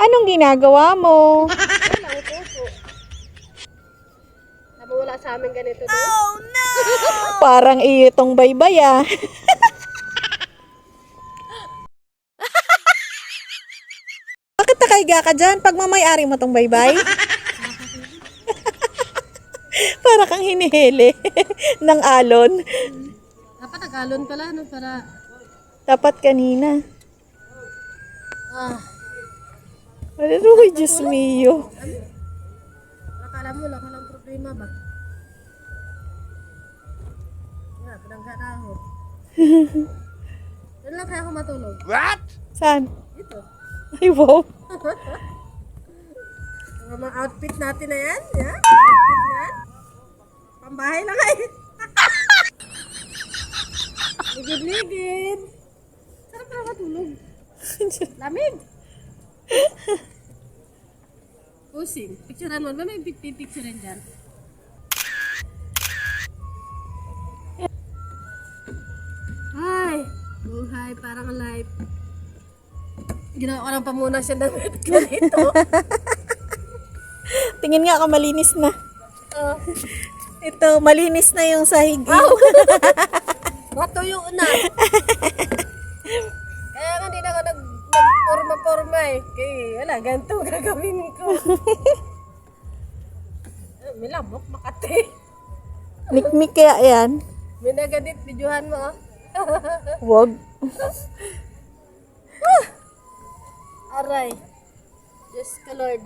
Anong ginagawa mo? Wala, upo. Tama, wala sa amin ganito doon. Oh no! Parang iyo tong baybay ah. Bakit nakahiga ka dyan? Pag mamay-ari mo tong baybay? Para kang hinihili ng alon. Dapat nagalon pala, no? Para, Dapat kanina. ah, Uy, Diyos mio. akala mo, wala ka lang problema ba? Nga, pinangga na ako. Doon lang kaya ako matulog. What? Saan? Ito. Ay, wow. Ang mga outfit natin na yan. Yan, outfit na. Pambahay lang ay. Ligid-ligid. Sarap na matulog. Lamig. Pusing. Picturean mo. Ba may picturean dyan? Ay, buhay parang life. Ginawa ko ng pamunas siya ng ganito. Tingin nga ako malinis na. Oh, Ito, malinis na yung sahig. matuyo na. Kaya nga hindi na ako nagporma-porma eh. Kaya wala, ganito gagawin ko. May labok, makati. Mikmik kaya yan. May nagadit, videohan mo oh. Wag. Aray. Diyos ka Lord.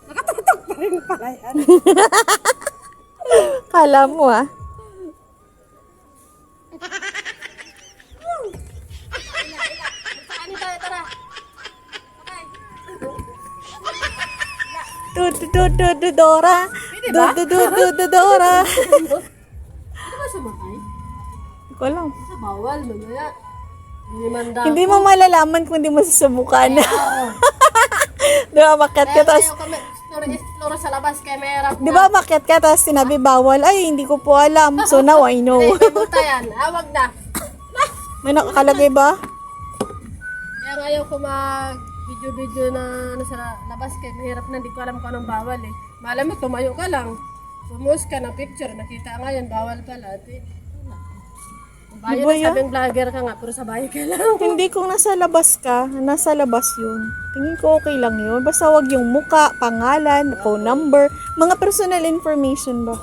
Nakatutok pa rin pala yan. Kala mo ah. Ano tayo, tara. Okay. Dora. Dora. Ano ba sumakay? Hindi ko alam. Sa bawal, mamaya. Hindi man daw. Hindi mo malalaman kung hindi mo susubukan. Di ba, makyat ka, Kaya tapos, tayo kami, explore sa labas kaya may harap di ba, makyat ka, tapos sinabi bawal, ay, hindi ko po alam. So now I know. May buta yan. Awag na. May nakakalagay ba? Kaya ngayon ko mag-video-video na ano, sa labas kaya mahirap na, hindi ko alam kung anong bawal eh. Malam mo, tumayo ka lang. Pumus ka ng picture, nakita ngayon, bawal pala. Bayo Ano ba na yan? sabing vlogger ka nga, pero sa bahay ka lang. Hindi, kung nasa labas ka, nasa labas yun. Tingin ko okay lang yun. Basta wag yung muka, pangalan, phone number, mga personal information ba.